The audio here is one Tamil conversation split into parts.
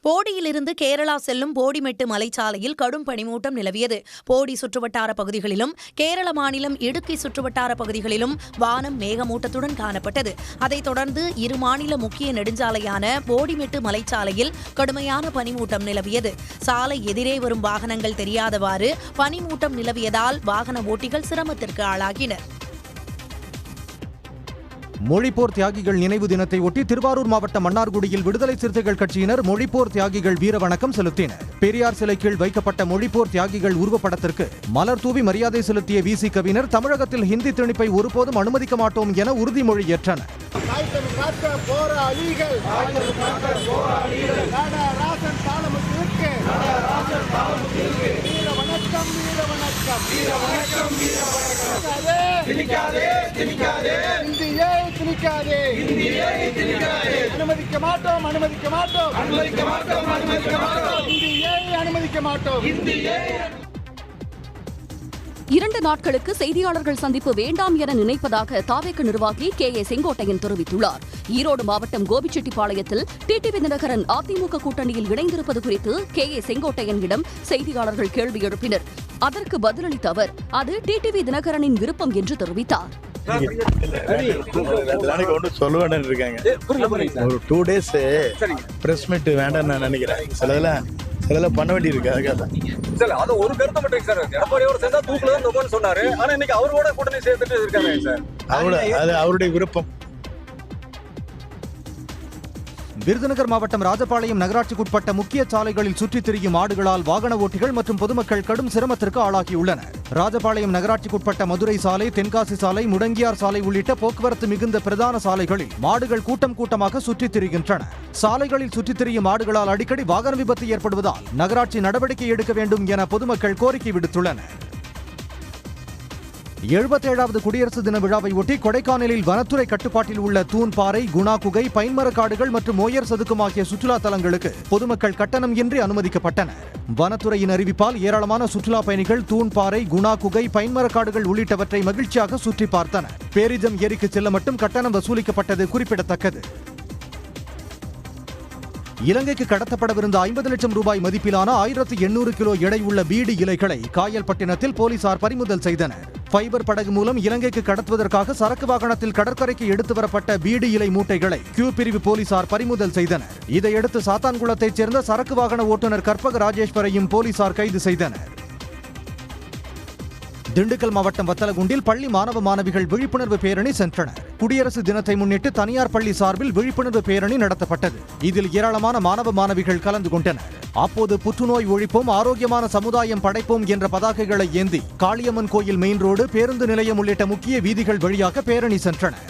போடியிலிருந்து கேரளா செல்லும் போடிமெட்டு மலைச்சாலையில் கடும் பனிமூட்டம் நிலவியது. போடி சுற்றுவட்டார பகுதிகளிலும் கேரள மாநிலம் இடுக்கி சுற்றுவட்டார பகுதிகளிலும் வானம் மேகமூட்டத்துடன் காணப்பட்டது. அதைத் தொடர்ந்து இரு மாநில முக்கிய நெடுஞ்சாலையான போடிமெட்டு மலைச்சாலையில் கடுமையான பனிமூட்டம் நிலவியது. சாலை எதிரே வரும் வாகனங்கள் தெரியாதவாறு பனிமூட்டம் நிலவியதால் வாகன ஓட்டிகள் சிரமத்திற்கு ஆளாகினர். மொழிப்போர் தியாகிகள் நினைவு தினத்தை ஒட்டி திருவாரூர் மாவட்டம் மன்னார்குடியில் விடுதலை சிறுத்தைகள் கட்சியினர் மொழிப்போர் தியாகிகள் வீர வணக்கம் செலுத்தினர். பெரியார் சிலை கீழ் வைக்கப்பட்ட மொழிப்போர் தியாகிகள் உருவப்படத்திற்கு மலர் தூவி மரியாதை செலுத்திய விசிகவினர் தமிழகத்தில் ஹிந்தி திணிப்பை ஒருபோதும் அனுமதிக்க மாட்டோம் என உறுதிமொழி ஏற்றனர். அனுமதிக்க மாட்டோம் அனுமதிக்க மாட்டோம் அனுமதிக்க மாட்டோம் அனுமதிக்க மாட்டோம் இந்தியை அனுமதிக்க மாட்டோம். 2 நாட்களுக்கு செய்தியாளர்கள் சந்திப்பு வேண்டாம் என நினைப்பதாக தாவேக நிர்வாகி கே.ஏ. செங்கோட்டையன் தெரிவித்துள்ளார். ஈரோடு மாவட்டம் கோபிச்செட்டிப்பாளையத்தில் டிடிவி தினகரன் அதிமுக கூட்டணியில் இணைந்திருப்பது குறித்து கே.ஏ. செங்கோட்டையனிடம் செய்தியாளர்கள் கேள்வி எழுப்பினர். அதற்கு பதிலளித்த அவர் அது டிடிவி தினகரனின் விருப்பம் என்று தெரிவித்தார். சொல்லுவேன் இருக்காங்க. ஒரு 2 days பிரஸ் மீட் வேண்டாம் நான் நினைக்கிறேன். சிலதெல்லாம் பண்ண வேண்டி இருக்கு. அதுக்காக அது ஒரு கருத்தை மட்டும் சார் எடப்பாடியோட சேர்ந்தா தூக்குல தான் தொகுன்னு சொன்னாரு. ஆனா இன்னைக்கு அவரோட கூட்டணி சேர்த்துட்டு இருக்காங்க சார். அது அவருடைய விருப்பம். விருதுநகர் மாவட்டம் ராஜபாளையம் நகராட்சிக்குட்பட்ட முக்கிய சாலைகளில் சுற்றித் திரியும் மாடுகளால் வாகன ஓட்டிகள் மற்றும் பொதுமக்கள் கடும் சிரமத்திற்கு ஆளாகியுள்ளனர். ராஜபாளையம் நகராட்சிக்குட்பட்ட மதுரை சாலை, தென்காசி சாலை, முடங்கியார் சாலை உள்ளிட்ட போக்குவரத்து மிகுந்த பிரதான சாலைகளில் மாடுகள் கூட்டம் கூட்டமாக சுற்றித் திரிகின்றன. சாலைகளில் சுற்றித் திரியும் மாடுகளால் அடிக்கடி வாகன விபத்து ஏற்படுவதால் நகராட்சி நடவடிக்கை எடுக்க வேண்டும் என பொதுமக்கள் கோரிக்கை விடுத்துள்ளனர். 77வது குடியரசு தின விழாவை ஒட்டி கொடைக்கானலில் வனத்துறை கட்டுப்பாட்டில் உள்ள தூண்பாறை, குணா குகை, பைன்மரக்காடுகள் மற்றும் ஓயர் சதுக்கம் ஆகிய சுற்றுலா தலங்களுக்கு பொதுமக்கள் கட்டணம் இன்றி அனுமதிக்கப்பட்டனர். வனத்துறையின் அறிவிப்பால் ஏராளமான சுற்றுலா பயணிகள் தூண்பாறை, குணா குகை, பைன்மரக்காடுகள் உள்ளிட்டவற்றை மகிழ்ச்சியாக சுற்றி பார்த்தனர். பேரிஜம் ஏரிக்கு செல்ல மட்டும் கட்டணம் வசூலிக்கப்பட்டது குறிப்பிடத்தக்கது. இலங்கைக்கு கடத்தப்படவிருந்த 50 லட்சம் ரூபாய் மதிப்பிலான 1800 கிலோ எடை உள்ள பீடி இலைகளை காயல்பட்டினத்தில் போலீசார் பறிமுதல் செய்தனர். ஃபைபர் படகு மூலம் இலங்கைக்கு கடத்துவதற்காக சரக்கு வாகனத்தில் கடற்கரைக்கு எடுத்து வரப்பட்ட பீடி இலை மூட்டைகளை கியூ பிரிவு போலீசார் பறிமுதல் செய்தனர். இதையடுத்து சாத்தான்குளத்தைச் சேர்ந்த சரக்கு வாகன ஓட்டுநர் கற்பக ராஜேஸ்வரையும் போலீசார் கைது செய்தனர். திண்டுக்கல் மாவட்டம் வத்தலகுண்டில் பள்ளி மாணவ மாணவிகள் விழிப்புணர்வு பேரணி சென்றனர். குடியரசு தினத்தை முன்னிட்டு தனியார் பள்ளி சார்பில் விழிப்புணர்வு பேரணி நடத்தப்பட்டது. இதில் ஏராளமான மாணவ மாணவிகள் கலந்து கொண்டனர். அப்போது புற்றுநோய் ஒழிப்போம், ஆரோக்கியமான சமுதாயம் படைப்போம் என்ற பதாகைகளை ஏந்தி காளியம்மன் கோயில் மெயின் ரோடு, பேருந்து நிலையம் உள்ளிட்ட முக்கிய வீதிகள் வழியாக பேரணி சென்றனர்.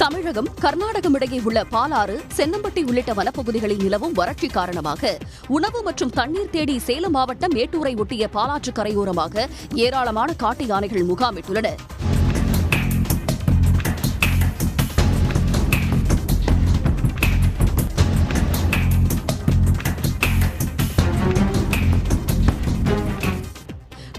தமிழகம், கர்நாடகம் இடையே உள்ள பாலாறு, சென்னம்பட்டி உள்ளிட்ட வனப்பகுதிகளில் நிலவும் வறட்சி காரணமாக உணவு மற்றும் தண்ணீர் தேடி சேலம் மாவட்டம் மேட்டூரை ஒட்டிய பாலாற்று கரையோரமாக ஏராளமான காட்டு யானைகள் முகாமிட்டுள்ளன.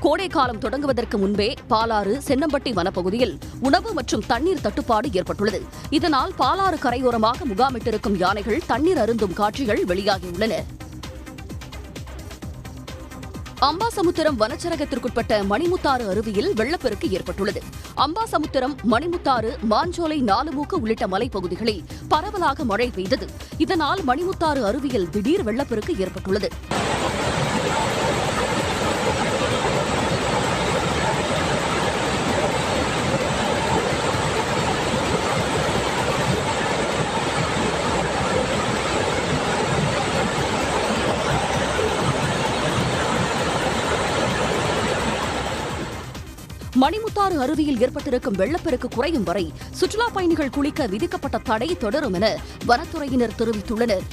கோடைக்காலம் தொடங்குவதற்கு முன்பே பாலாறு, சென்னம்பட்டி வனப்பகுதியில் உணவு மற்றும் தண்ணீர் தட்டுப்பாடு ஏற்பட்டுள்ளது. இதனால் பாலாறு கரையோரமாக முகாமிட்டிருக்கும் யானைகள் தண்ணீர் அருந்தும் காட்சிகள் வெளியாகியுள்ளன. அம்பாசமுத்திரம் வனச்சரகத்திற்குட்பட்ட மணிமுத்தாறு அருவியில் வெள்ளப்பெருக்கு ஏற்பட்டுள்ளது. அம்பாசமுத்திரம், மணிமுத்தாறு, மாஞ்சோலை, நாலுமூக்கு உள்ளிட்ட மலைப்பகுதிகளில் பரவலாக மழை பெய்தது. இதனால் மணிமுத்தாறு அருவியில் திடீர் வெள்ளப்பெருக்கு ஏற்பட்டுள்ளது. மணிமுத்தாறு அருவியில் ஏற்பட்டிருக்கும் வெள்ளப்பெருக்கு குறையும் வரை சுற்றுலாப் பயணிகள் குளிக்க விதிக்கப்பட்ட தடை தொடரும் என வனத்துறையினர் தெரிவித்துள்ளனர்.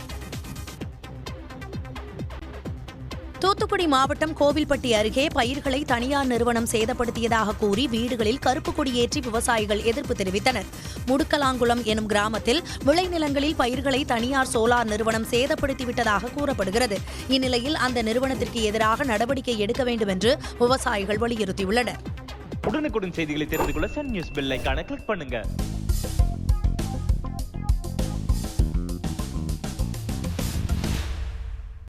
தூத்துக்குடி மாவட்டம் கோவில்பட்டி அருகே பயிர்களை தனியார் நிறுவனம் சேதப்படுத்தியதாக கூறி வீடுகளில் கருப்பு கொடியேற்றி விவசாயிகள் எதிர்ப்பு தெரிவித்தனர். முடுக்கலாங்குளம் எனும் கிராமத்தில் விளைநிலங்களில் பயிர்களை தனியார் சோலார் நிறுவனம் சேதப்படுத்திவிட்டதாக கூறப்படுகிறது. இந்நிலையில் அந்த நிறுவனத்திற்கு எதிராக நடவடிக்கை எடுக்க வேண்டும் என்று விவசாயிகள் வலியுறுத்தியுள்ளனர். உடனுக்குடன் செய்திகளை தெரிந்து கொள்ள சன் நியூஸ் பெல் ஐகானை கிளிக் பண்ணுங்க.